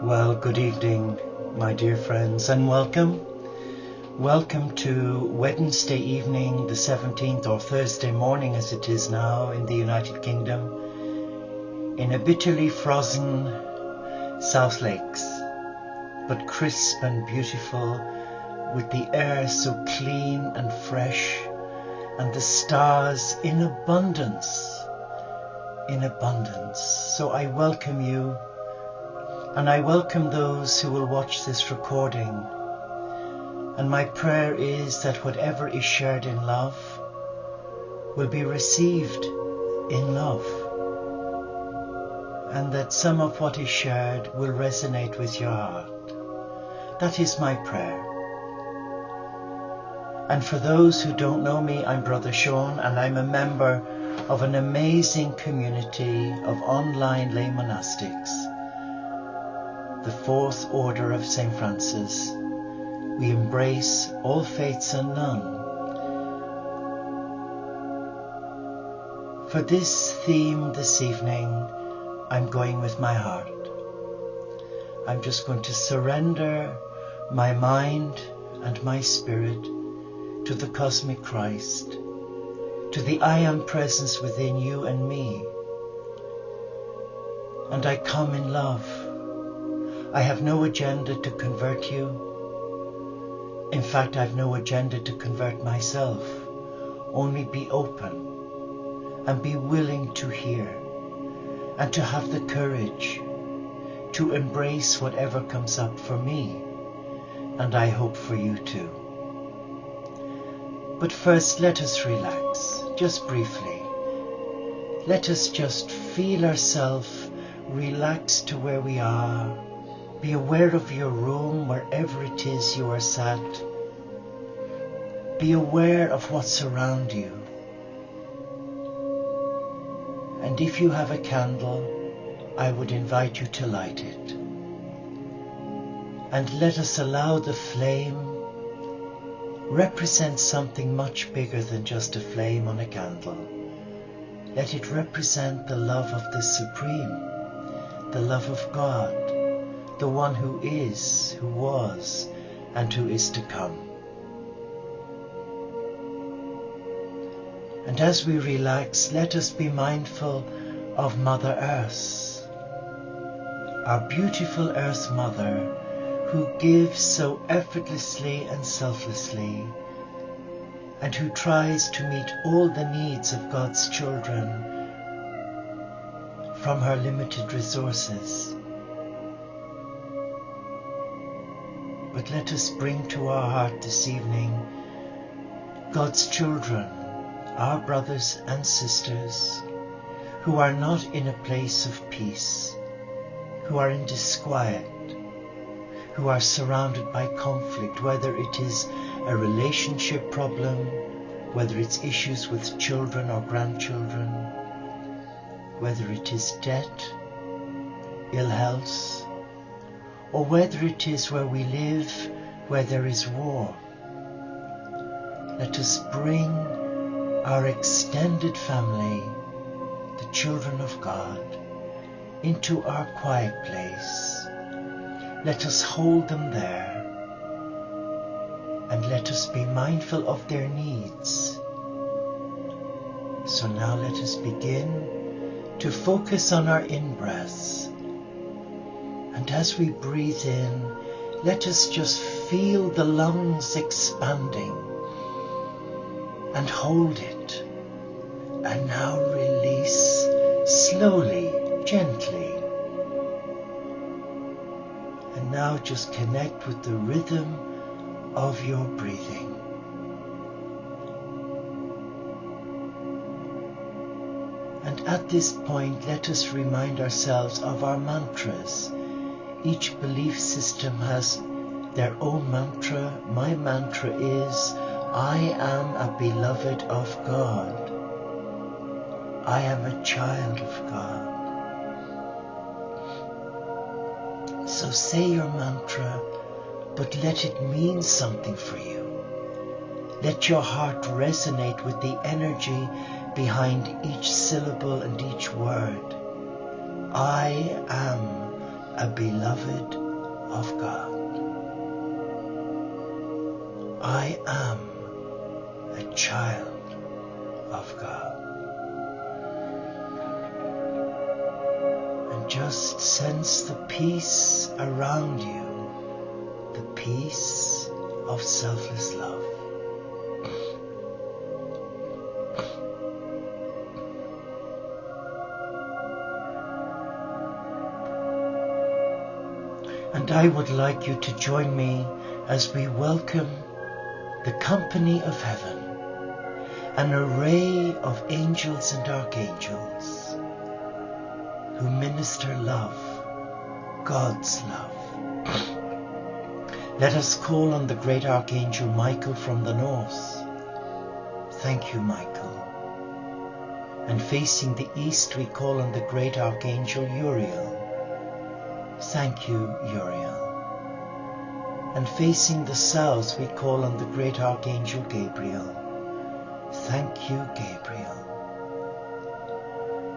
Well, good evening, my dear friends, and welcome. Welcome to Wednesday evening, the 17th, or Thursday morning as it is now in the United Kingdom, in a bitterly frozen South Lakes, but crisp and beautiful, with the air so clean and fresh, and the stars in abundance. So I welcome you. And I welcome those who will watch this recording. And my prayer is that whatever is shared in love will be received in love. And that some of what is shared will resonate with your heart. That is my prayer. And for those who don't know me, I'm Brother Sean, and I'm a member of an amazing community of online lay monastics, the Fourth Order of St. Francis. We embrace all faiths and none. For this theme this evening, I'm going with my heart. I'm just going to surrender my mind and my spirit to the cosmic Christ, to the I Am presence within you and me. And I come in love. I have no agenda to convert you. In fact, I have no agenda to convert myself. Only be open and be willing to hear and to have the courage to embrace whatever comes up for me, and I hope for you too. But first, let us relax, just briefly. Let us just feel ourselves relaxed to where we are. Be aware of your room, wherever it is you are sat. Be aware of what's around you. And if you have a candle, I would invite you to light it. And let us allow the flame represent something much bigger than just a flame on a candle. Let it represent the love of the Supreme, the love of God, the one who is, who was, and who is to come. And as we relax, let us be mindful of Mother Earth, our beautiful Earth Mother, who gives so effortlessly and selflessly, and who tries to meet all the needs of God's children from her limited resources. But let us bring to our heart this evening God's children, our brothers and sisters, who are not in a place of peace, who are in disquiet, who are surrounded by conflict, whether it is a relationship problem, whether it's issues with children or grandchildren, whether it is debt, ill health, or whether it is where we live, where there is war. Let us bring our extended family, the children of God, into our quiet place. Let us hold them there, and let us be mindful of their needs. So now let us begin to focus on our in-breaths. And as we breathe in, let us just feel the lungs expanding and hold it. And now release slowly, gently. And now just connect with the rhythm of your breathing. And at this point, let us remind ourselves of our mantras. Each belief system has their own mantra. My mantra is, I am a beloved of God. I am a child of God. So say your mantra, but let it mean something for you. Let your heart resonate with the energy behind each syllable and each word. I am a beloved of God. I am a child of God. And just sense the peace around you, the peace of selfless love. And I would like you to join me as we welcome the company of heaven, an array of angels and archangels who minister love, God's love. Let us call on the great Archangel Michael from the north. Thank you, Michael. And facing the east, we call on the great Archangel Uriel. Thank you, Uriel. And facing the south, we call on the great Archangel Gabriel. Thank you, Gabriel.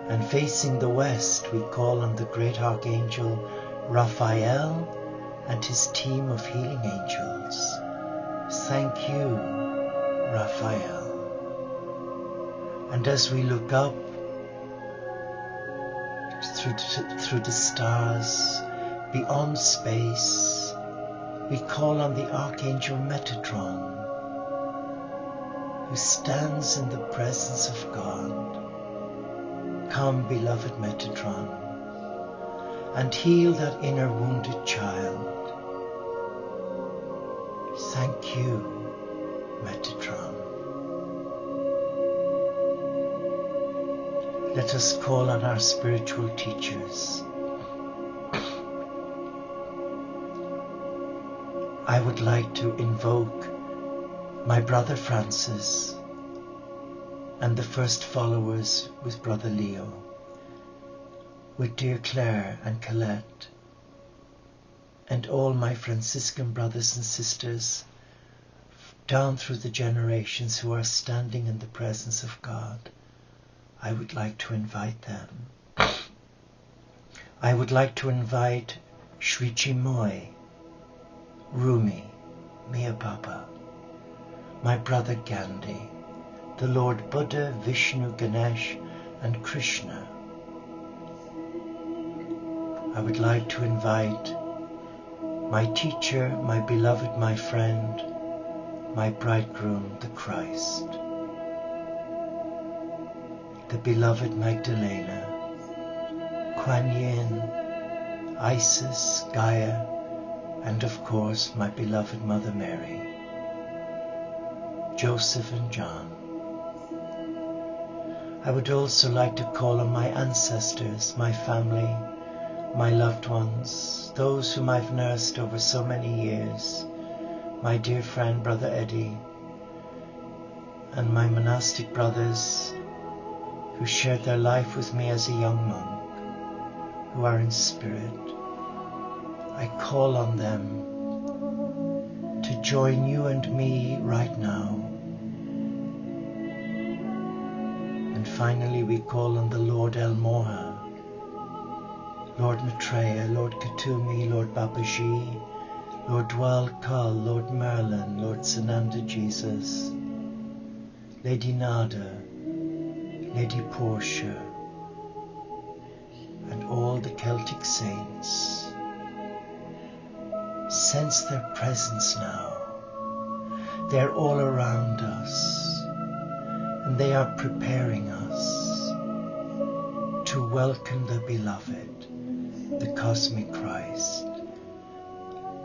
And facing the west, we call on the great Archangel Raphael and his team of healing angels. Thank you, Raphael. And as we look up through the stars, beyond space, we call on the Archangel Metatron, who stands in the presence of God. Come, beloved Metatron, and heal that inner wounded child. Thank you, Metatron. Let us call on our spiritual teachers. I would like to invoke my brother Francis and the first followers with brother Leo, with dear Claire and Colette, and all my Franciscan brothers and sisters down through the generations who are standing in the presence of God. I would like to invite them. I would like to invite Sri Chimoy, Rumi, Mia Baba, my brother Gandhi, the Lord Buddha, Vishnu, Ganesh, and Krishna. I would like to invite my teacher, my beloved, my friend, my bridegroom, the Christ, the beloved Magdalena, Kuan Yin, Isis, Gaia, and of course my beloved Mother Mary, Joseph and John. I would also like to call on my ancestors, my family, my loved ones, those whom I've nursed over so many years, my dear friend Brother Eddie, and my monastic brothers who shared their life with me as a young monk, who are in spirit. I call on them to join you and me right now. And finally we call on the Lord El Moha, Lord Maitreya, Lord Katumi, Lord Babaji, Lord Dwal Kal, Lord Merlin, Lord Sananda Jesus, Lady Nada, Lady Portia, and all the Celtic saints. Sense their presence now. They're all around us, and they are preparing us to welcome the beloved, the cosmic Christ.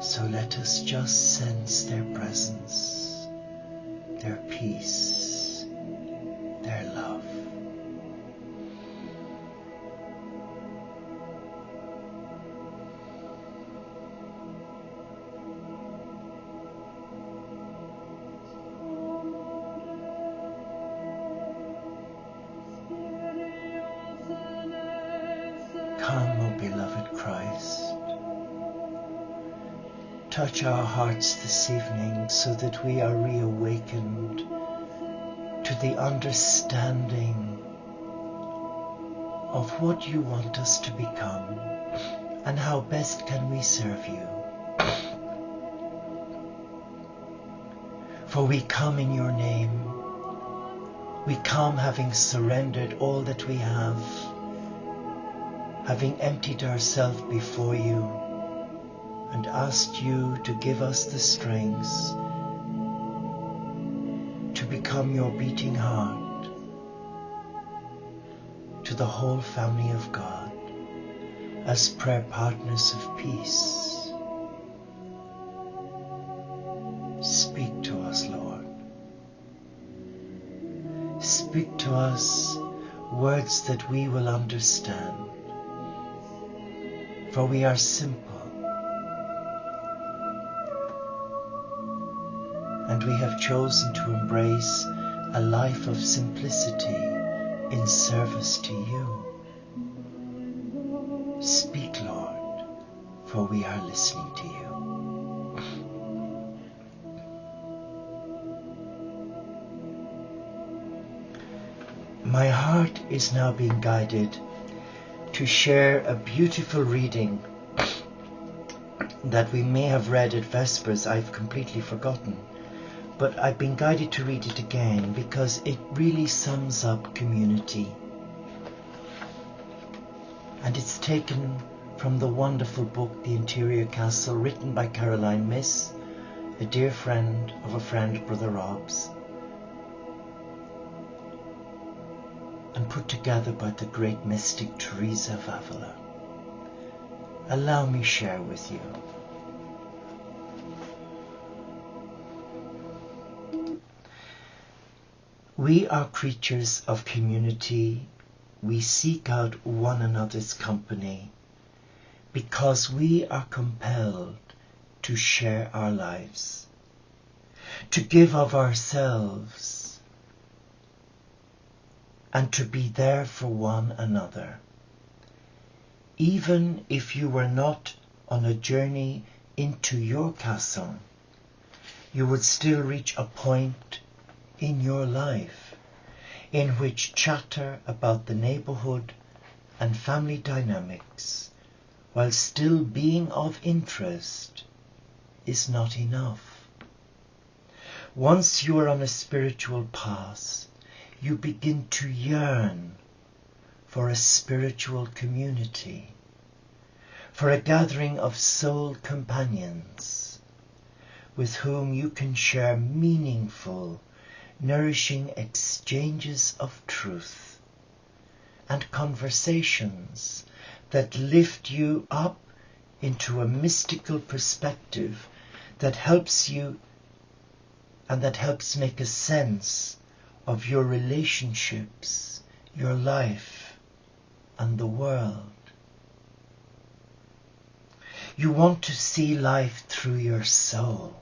So let us just sense their presence, their peace, their love. Come, O beloved Christ. Touch our hearts this evening so that we are reawakened to the understanding of what you want us to become and how best can we serve you. For we come in your name. We come having surrendered all that we have, having emptied ourselves before you and asked you to give us the strength to become your beating heart to the whole family of God as prayer partners of peace. Speak to us, Lord. Speak to us words that we will understand, for we are simple, and we have chosen to embrace a life of simplicity in service to you. Speak, Lord, for we are listening to you. My heart is now being guided to share a beautiful reading that we may have read at Vespers. I've completely forgotten, but I've been guided to read it again because it really sums up community. And it's taken from the wonderful book, The Interior Castle, written by Caroline Miss, a dear friend of a friend, Brother Rob's, and put together by the great mystic Teresa of Avila. Allow me share with you. We are creatures of community. We seek out one another's company because we are compelled to share our lives, to give of ourselves, and to be there for one another. Even if you were not on a journey into your castle, you would still reach a point in your life in which chatter about the neighborhood and family dynamics, while still being of interest, is not enough. Once you are on a spiritual path, you begin to yearn for a spiritual community, for a gathering of soul companions with whom you can share meaningful, nourishing exchanges of truth and conversations that lift you up into a mystical perspective that helps you and that helps make a sense of your relationships, your life, and the world. You want to see life through your soul,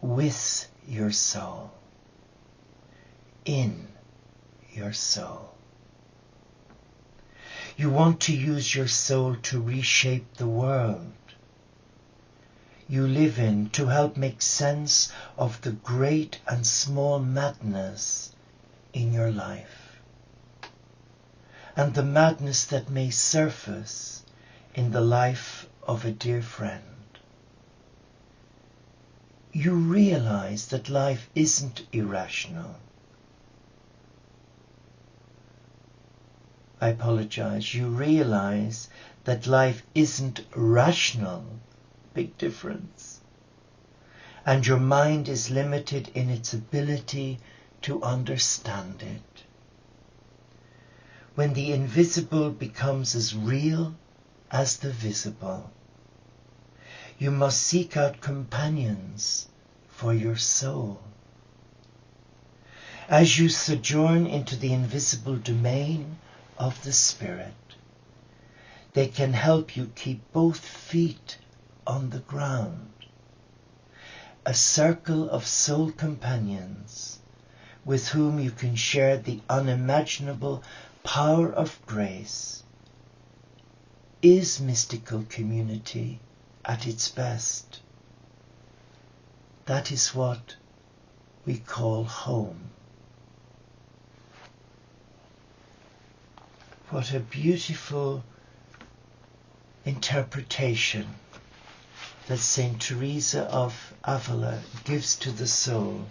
with your soul, in your soul. You want to use your soul to reshape the world you live in, to help make sense of the great and small madness in your life, and the madness that may surface in the life of a dear friend. You realize that life isn't irrational. I apologize. You realize that life isn't rational. Big difference. And your mind is limited in its ability to understand it. When the invisible becomes as real as the visible, you must seek out companions for your soul. As you sojourn into the invisible domain of the Spirit, they can help you keep both feet on the ground. A circle of soul companions with whom you can share the unimaginable power of grace is mystical community at its best. That is what we call home. What a beautiful interpretation that Saint Teresa of Avila gives to the soul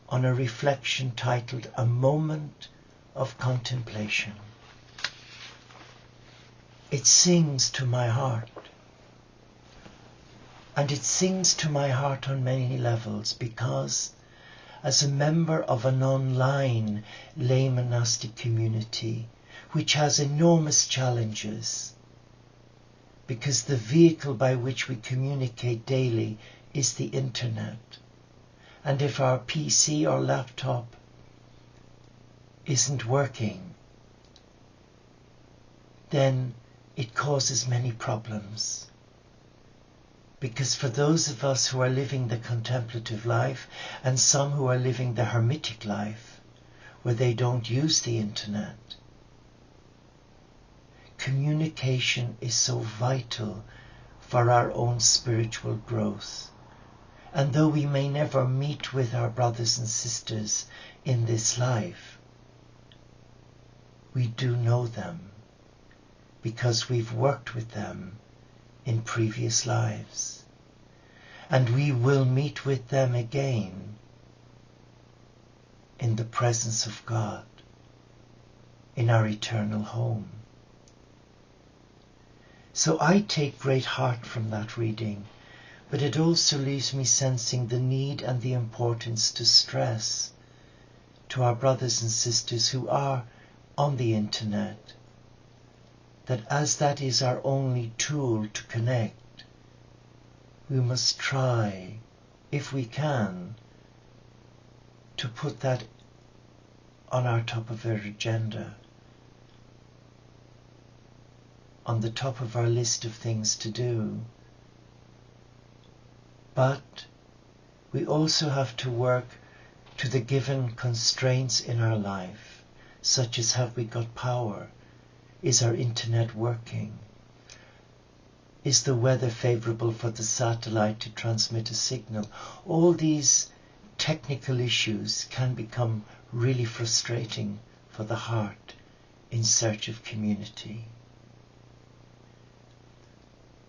on a reflection titled A Moment of Contemplation. It sings to my heart. And it sings to my heart on many levels because as a member of an online lay monastic community which has enormous challenges, because the vehicle by which we communicate daily is the internet. And if our PC or laptop isn't working, then it causes many problems. Because for those of us who are living the contemplative life, and some who are living the hermetic life, where they don't use the internet, communication is so vital for our own spiritual growth. And though we may never meet with our brothers and sisters in this life, we do know them because we've worked with them in previous lives. And we will meet with them again in the presence of God, in our eternal home. So I take great heart from that reading, but it also leaves me sensing the need and the importance to stress to our brothers and sisters who are on the internet, that as that is our only tool to connect, we must try, if we can, to put that on our top of our agenda, on the top of our list of things to do. But we also have to work to the given constraints in our life, such as have we got power? Is our internet working? Is the weather favorable for the satellite to transmit a signal? All these technical issues can become really frustrating for the heart in search of community.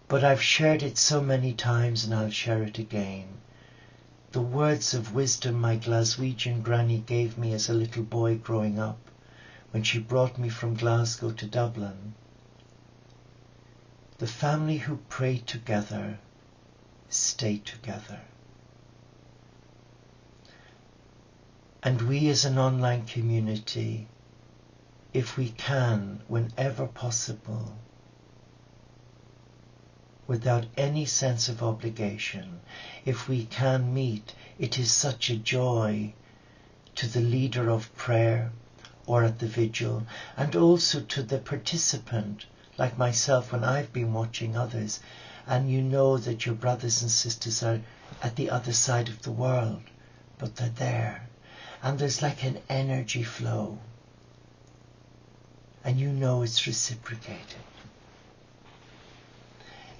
But I've shared it so many times and I'll share it again. The words of wisdom my Glaswegian granny gave me as a little boy growing up when she brought me from Glasgow to Dublin. The family who pray together stay together. And we as an online community, if we can, whenever possible, without any sense of obligation, if we can meet, it is such a joy to the leader of prayer or at the vigil, and also to the participant, like myself when I've been watching others, and you know that your brothers and sisters are at the other side of the world, but they're there, and there's like an energy flow, and you know it's reciprocated.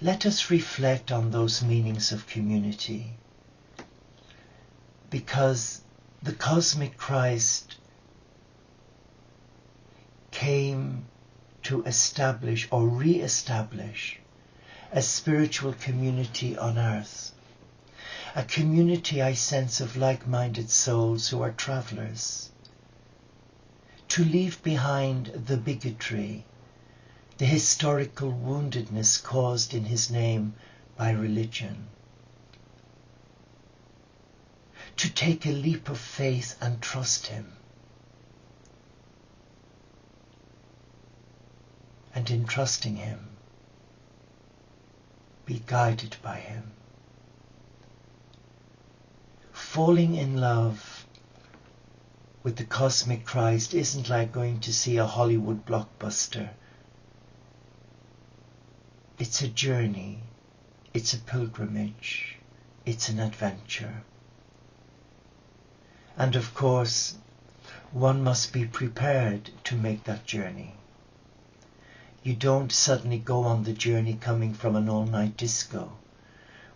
Let us reflect on those meanings of community, because the cosmic Christ came to establish or re-establish a spiritual community on earth, a community I sense of like-minded souls who are travellers, to leave behind the bigotry, the historical woundedness caused in his name by religion, to take a leap of faith and trust him, and in trusting him, be guided by him. Falling in love with the cosmic Christ isn't like going to see a Hollywood blockbuster. It's a journey, it's a pilgrimage, it's an adventure. And of course, one must be prepared to make that journey. You don't suddenly go on the journey coming from an all-night disco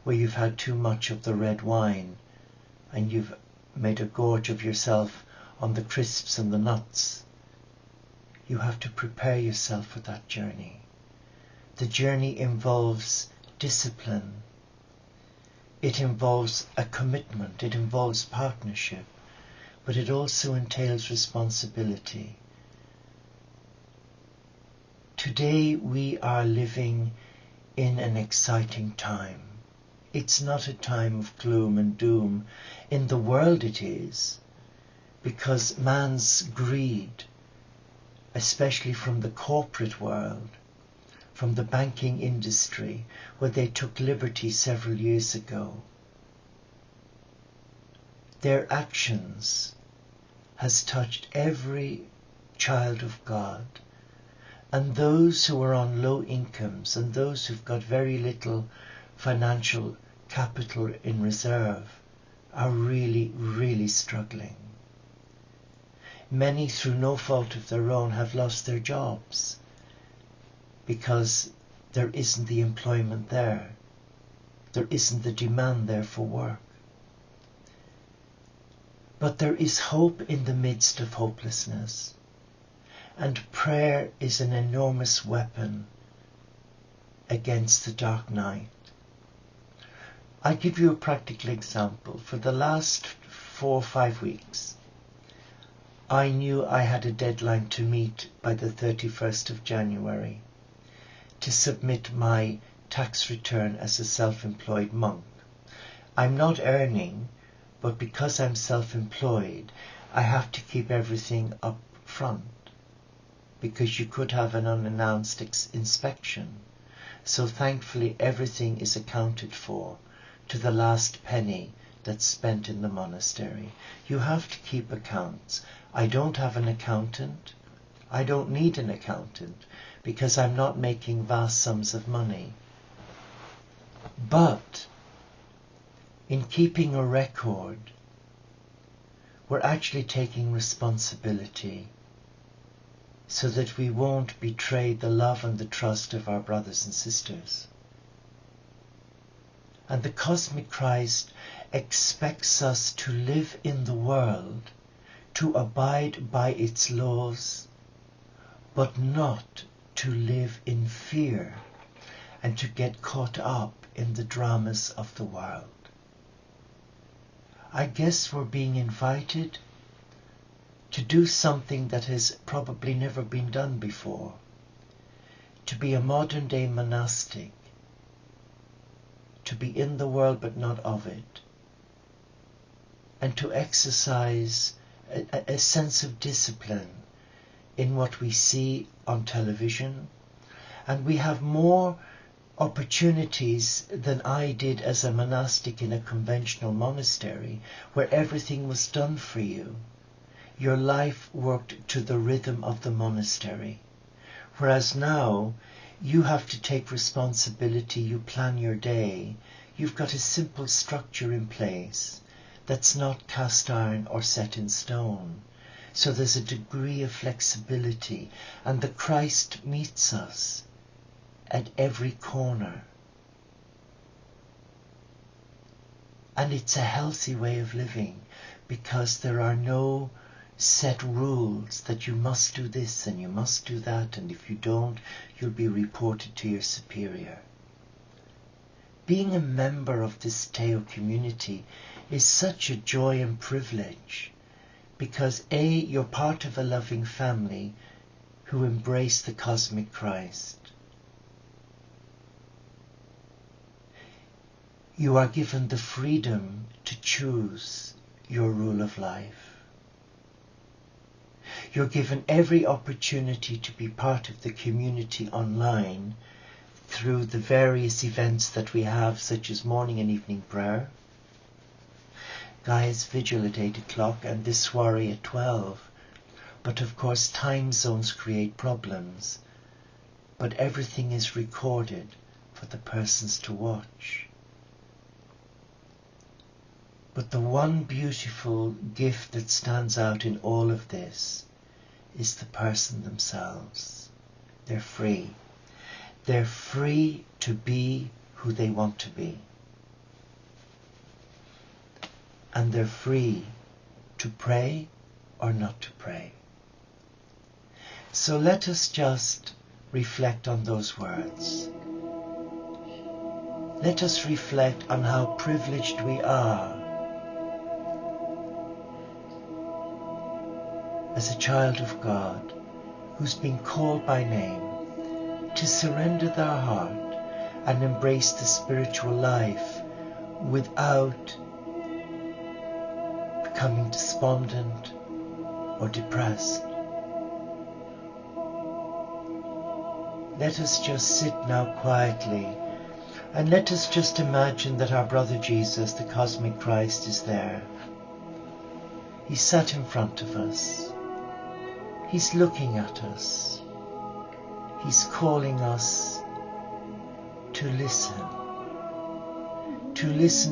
where you've had too much of the red wine and you've made a gorge of yourself on the crisps and the nuts. you have to prepare yourself for that journey. The journey involves discipline. It involves a commitment. It involves partnership. But it also entails responsibility. Today we are living in an exciting time. It's not a time of gloom and doom. In the world it is, because man's greed, especially from the corporate world, from the banking industry, where they took liberty several years ago, their actions has touched every child of God. And those who are on low incomes and those who've got very little financial capital in reserve are really, really struggling. Many, through no fault of their own, have lost their jobs because there isn't the employment there. There isn't the demand there for work. But there is hope in the midst of hopelessness. And prayer is an enormous weapon against the dark night. I'll give you a practical example. For the last 4 or 5 weeks, I knew I had a deadline to meet by the 31st of January to submit my tax return as a self-employed monk. I'm not earning, but because I'm self-employed, I have to keep everything up front, because you could have an unannounced inspection. So thankfully everything is accounted for to the last penny that's spent in the monastery. You have to keep accounts. I don't have an accountant. I don't need an accountant because I'm not making vast sums of money. But in keeping a record, we're actually taking responsibility so that we won't betray the love and the trust of our brothers and sisters. And the cosmic Christ expects us to live in the world, to abide by its laws, but not to live in fear and to get caught up in the dramas of the world. I guess we're being invited to do something that has probably never been done before, to be a modern day monastic, to be in the world but not of it, and to exercise a sense of discipline in what we see on television. And we have more opportunities than I did as a monastic in a conventional monastery where everything was done for you. Your life worked to the rhythm of the monastery. Whereas now, you have to take responsibility, you plan your day. You've got a simple structure in place that's not cast iron or set in stone. So there's a degree of flexibility, and the Christ meets us at every corner. And it's a healthy way of living because there are no set rules that you must do this and you must do that, and if you don't, you'll be reported to your superior. Being a member of this Teo community is such a joy and privilege because A, you're part of a loving family who embrace the cosmic Christ. You are given the freedom to choose your rule of life. You're given every opportunity to be part of the community online through the various events that we have, such as morning and evening prayer, Gaia's Vigil at 8 o'clock and this soiree at 12. But of course time zones create problems. But everything is recorded for the persons to watch. But the one beautiful gift that stands out in all of this is the person themselves. They're free. They're free to be who they want to be. And they're free to pray or not to pray. So let us just reflect on those words. Let us reflect on how privileged we are as a child of God who's been called by name to surrender their heart and embrace the spiritual life without becoming despondent or depressed. Let us just sit now quietly and let us just imagine that our brother Jesus, the cosmic Christ, is there. He's sat in front of us. He's looking at us. He's calling us to listen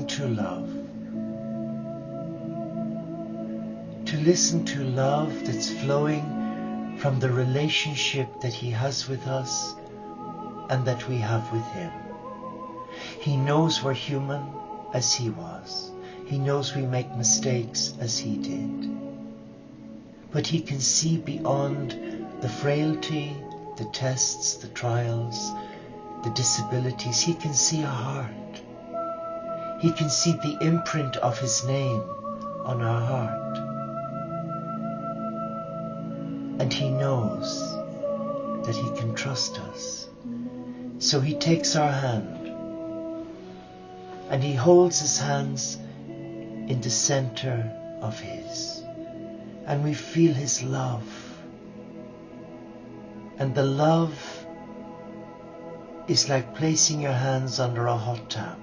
to love. To listen to love that's flowing from the relationship that He has with us and that we have with Him. He knows we're human as He was. He knows we make mistakes as He did. But He can see beyond the frailty, the tests, the trials, the disabilities. He can see our heart. He can see the imprint of His name on our heart. And He knows that He can trust us. So He takes our hand and He holds His hands in the center of His. And we feel His love. And the love is like placing your hands under a hot tap.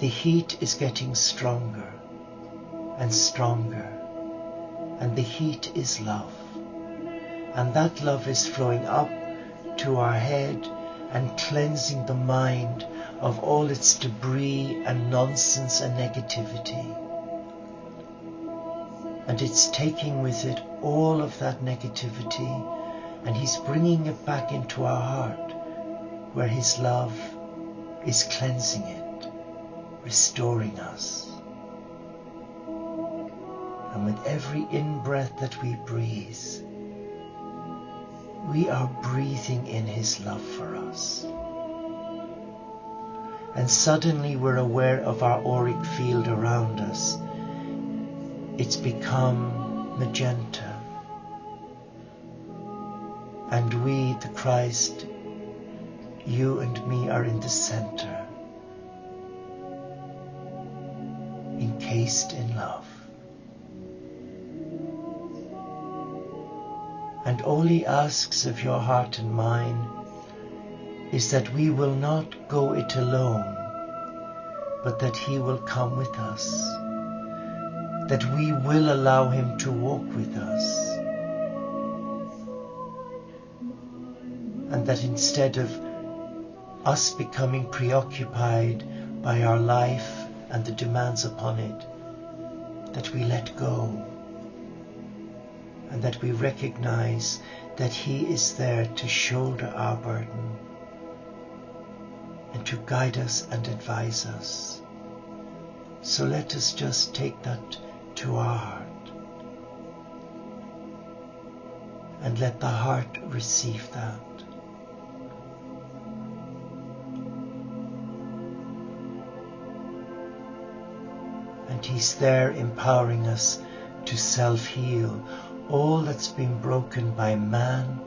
The heat is getting stronger and stronger. And the heat is love. And that love is flowing up to our head and cleansing the mind of all its debris and nonsense and negativity. And it's taking with it all of that negativity and He's bringing it back into our heart where His love is cleansing it, restoring us. And with every in-breath that we breathe, we are breathing in His love for us. And suddenly we're aware of our auric field around us. It's become magenta. And we, the Christ, you and me, are in the center, encased in love. And all He asks of your heart and mine is that we will not go it alone, but that He will come with us, that we will allow Him to walk with us, and that instead of us becoming preoccupied by our life and the demands upon it, that we let go, and that we recognize that He is there to shoulder our burden and to guide us and advise us. So let us just take that to our heart and let the heart receive that. And He's there empowering us to self-heal all that's been broken by man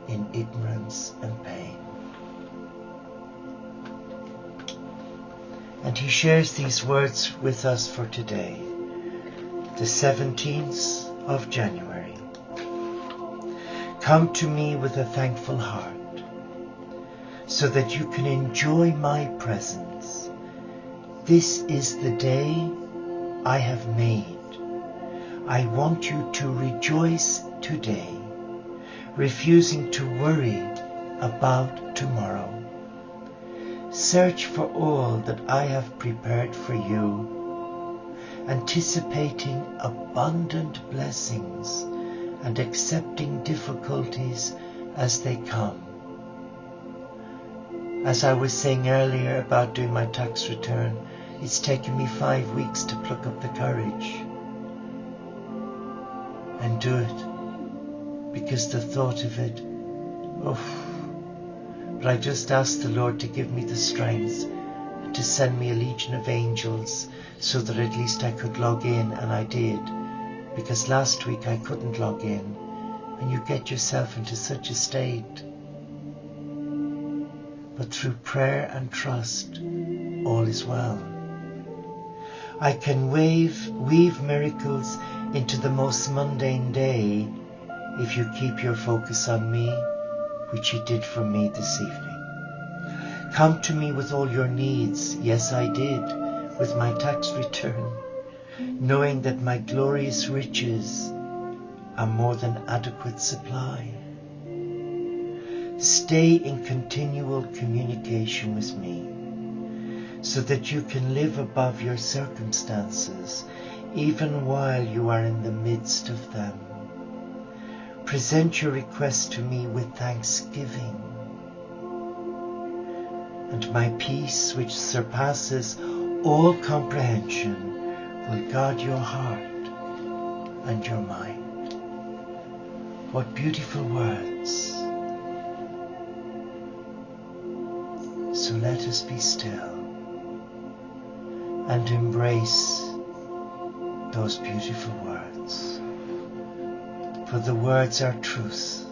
in ignorance and pain. And He shares these words with us for today, the 17th of January. Come to me with a thankful heart, so that you can enjoy my presence. This is the day I have made. I want you to rejoice today, refusing to worry about tomorrow. Search for all that I have prepared for you, anticipating abundant blessings and accepting difficulties as they come. As I was saying earlier about doing my tax return, it's taken me 5 weeks to pluck up the courage and do it, because the thought of it, oh, but I just asked the Lord to give me the strength to send me a legion of angels so that at least I could log in, and I did, because last week I couldn't log in, and you get yourself into such a state. But through prayer and trust, all is well. I can weave miracles into the most mundane day if you keep your focus on me, which you did for me this evening. Come to me with all your needs. Yes, I did, with my tax return, knowing that my glorious riches are more than adequate supply. Stay in continual communication with me, so that you can live above your circumstances, even while you are in the midst of them. Present your request to me with thanksgiving, and my peace, which surpasses all comprehension, will guard your heart and your mind. What beautiful words. So let us be still and embrace those beautiful words. For the words are truth,